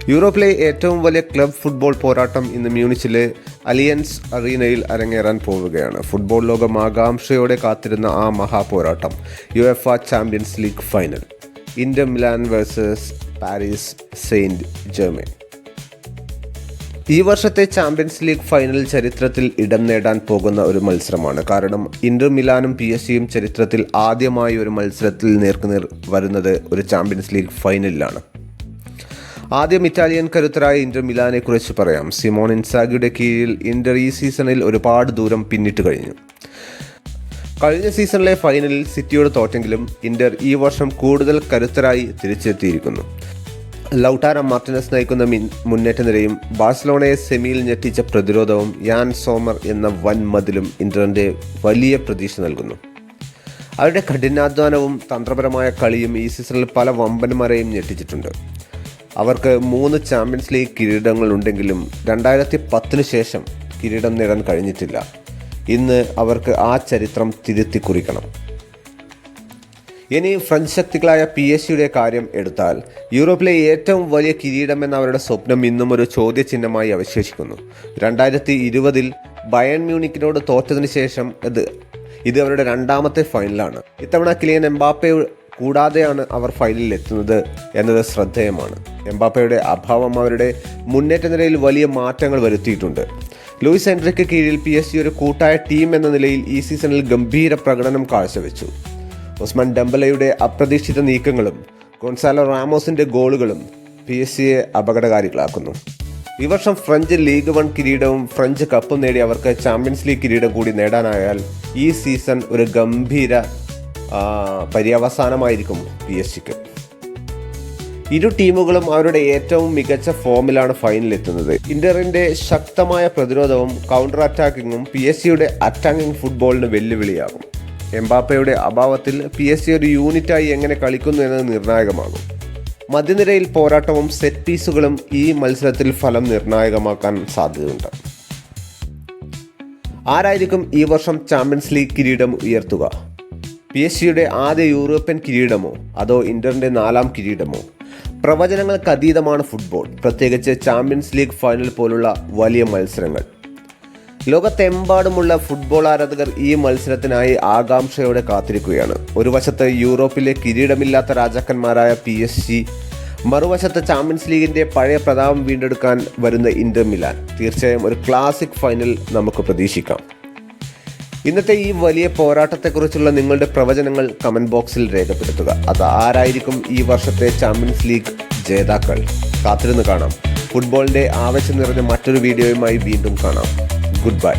യൂറോപ്പിലെ ഏറ്റവും വലിയ ക്ലബ് ഫുട്ബോൾ പോരാട്ടം ഇന്ന് മ്യൂണിച്ചിലെ അലിയൻസ് അറീനയിൽ അരങ്ങേറാൻ പോവുകയാണ്. ഫുട്ബോൾ ലോകം ആകാംക്ഷയോടെ കാത്തിരുന്ന ആ മഹാപോരാട്ടം UEFA champions league final. Inter Milan versus Paris Saint Germain. ഈ വർഷത്തെ ചാമ്പ്യൻസ് ലീഗ് ഫൈനൽ ചരിത്രത്തിൽ ഇടം നേടാൻ പോകുന്ന ഒരു മത്സരമാണ്. കാരണം ഇന്റർ മിലാനും PSG-യും ചരിത്രത്തിൽ ആദ്യമായി ഒരു മത്സരത്തിൽ നേർക്കുനേർ വരുന്നത് ഒരു ചാമ്പ്യൻസ് ലീഗ് ഫൈനലിലാണ്. ആദ്യം ഇറ്റാലിയൻ കരുത്തരായ ഇന്റർ മിലാനെ കുറിച്ച് പറയാം. സിമോൺ ഇൻസാഗിയുടെ കീഴിൽ ഇന്റർ ഈ സീസണിൽ ഒരുപാട് ദൂരം പിന്നിട്ട് കഴിഞ്ഞു. കഴിഞ്ഞ സീസണിലെ ഫൈനലിൽ സിറ്റിയോട് തോറ്റെങ്കിലും ഇന്റർ ഈ വർഷം കൂടുതൽ കരുത്തരായി തിരിച്ചെത്തിയിരിക്കുന്നു. ലൗട്ടാരോ മാർട്ടിനസ് നയിക്കുന്ന മുന്നേറ്റ നിരയും ബാഴ്സലോണയെ സെമിയിൽ ഞെട്ടിച്ച പ്രതിരോധവും യാൻ സോമർ എന്ന വൻ മതിലും ഇന്ററിന്റെ വലിയ പ്രതീക്ഷ നൽകുന്നു. അവരുടെ കഠിനാധ്വാനവും തന്ത്രപരമായ കളിയും ഈ സീസണിൽ പല വമ്പന്മാരെയും ഞെട്ടിച്ചിട്ടുണ്ട്. അവർക്ക് 3 ചാമ്പ്യൻസ് ലീഗ് കിരീടങ്ങളുണ്ടെങ്കിലും 2010 ശേഷം കിരീടം നേടാൻ കഴിഞ്ഞിട്ടില്ല. ഇന്ന് അവർക്ക് ആ ചരിത്രം തിരുത്തി കുറിക്കണം. ഇനി ഫ്രഞ്ച് ശക്തികളായ PSG-യുടെ കാര്യം എടുത്താൽ യൂറോപ്പിലെ ഏറ്റവും വലിയ കിരീടമെന്ന അവരുടെ സ്വപ്നം ഇന്നും ഒരു ചോദ്യചിഹ്നമായി അവശേഷിക്കുന്നു. 2020 ബയൺ മ്യൂണിക്കിനോട് തോറ്റതിന് ശേഷം ഇത് അവരുടെ രണ്ടാമത്തെ ഫൈനലാണ്. ഇത്തവണ കിലിയൻ എംബാപ്പെ കൂടാതെയാണ് അവർ ഫൈനലിൽ എത്തുന്നത് എന്നത് ശ്രദ്ധേയമാണ്. എംബാപ്പയുടെ അഭാവം അവരുടെ മുന്നേറ്റ നിരയിൽ വലിയ മാറ്റങ്ങൾ വരുത്തിയിട്ടുണ്ട്. ലൂയിസ് എൻറിക്ക് കീഴിൽ PSG ഒരു കൂട്ടായ ടീം എന്ന നിലയിൽ ഈ സീസണിൽ ഗംഭീര പ്രകടനം കാഴ്ചവെച്ചു. ഉസ്മാൻ ഡെംബലയുടെ അപ്രതീക്ഷിത നീക്കങ്ങളും ഗോൺസാലോ റാമോസിന്റെ ഗോളുകളും PSG-യെ അപകടകാരികളാക്കുന്നു. ഈ വർഷം ഫ്രഞ്ച് ലീഗ് 1 കിരീടവും ഫ്രഞ്ച് കപ്പും നേടി അവർക്ക് ചാമ്പ്യൻസ് ലീഗ് കിരീടം കൂടി നേടാനായാൽ ഈ സീസൺ ഒരു ഗംഭീര പര്യവസാനമായിരിക്കും PSG-ക്ക്. ഇരു ടീമുകളും അവരുടെ ഏറ്റവും മികച്ച ഫോമിലാണ് ഫൈനലിലെത്തുന്നത്. ഇന്ററിന്റെ ശക്തമായ പ്രതിരോധവും കൗണ്ടർ അറ്റാക്കിങ്ങും PSG-യുടെ അറ്റാക്കിംഗ് ഫുട്ബോളിന് വെല്ലുവിളിയാകും. എംബാപ്പയുടെ അഭാവത്തിൽ PSG ഒരു യൂണിറ്റായി എങ്ങനെ കളിക്കുന്നു എന്നത് നിർണായകമാകും. മധ്യനിരയിൽ പോരാട്ടവും സെറ്റ് പീസുകളും ഈ മത്സരത്തിൽ ഫലം നിർണായകമാക്കാൻ സാധ്യതയുണ്ട്. ആരായിരിക്കും ഈ വർഷം ചാമ്പ്യൻസ് ലീഗ് കിരീടം ഉയർത്തുക? PSG-യുടെ ആദ്യ യൂറോപ്യൻ കിരീടമോ അതോ ഇന്ററിന്റെ 4ാം കിരീടമോ? പ്രവചനങ്ങൾക്ക് അതീതമാണ് ഫുട്ബോൾ, പ്രത്യേകിച്ച് ചാമ്പ്യൻസ് ലീഗ് ഫൈനൽ പോലുള്ള വലിയ മത്സരങ്ങൾ. ലോകത്തെമ്പാടുമുള്ള ഫുട്ബോൾ ആരാധകർ ഈ മത്സരത്തിനായി ആകാംക്ഷയോടെ കാത്തിരിക്കുകയാണ്. ഒരു വശത്ത് യൂറോപ്പിലെ കിരീടമില്ലാത്ത രാജാക്കന്മാരായ PSG, മറുവശത്ത് ചാമ്പ്യൻസ് ലീഗിന്റെ പഴയ പ്രതാപം വീണ്ടെടുക്കാൻ വരുന്ന ഇന്റർ മിലാൻ. തീർച്ചയായും ഒരു ക്ലാസിക് ഫൈനൽ നമുക്ക് പ്രതീക്ഷിക്കാം. ഇന്നത്തെ ഈ വലിയ പോരാട്ടത്തെക്കുറിച്ചുള്ള നിങ്ങളുടെ പ്രവചനങ്ങൾ കമൻറ്റ് ബോക്സിൽ രേഖപ്പെടുത്തുക. അത് ആരായിരിക്കും ഈ വർഷത്തെ ചാമ്പ്യൻസ് ലീഗ് ജേതാക്കൾ? കാത്തിരുന്ന് കാണാം. ഫുട്ബോളിൻ്റെ ആവേശം നിറഞ്ഞ മറ്റൊരു വീഡിയോയുമായി വീണ്ടും കാണാം. Good bye.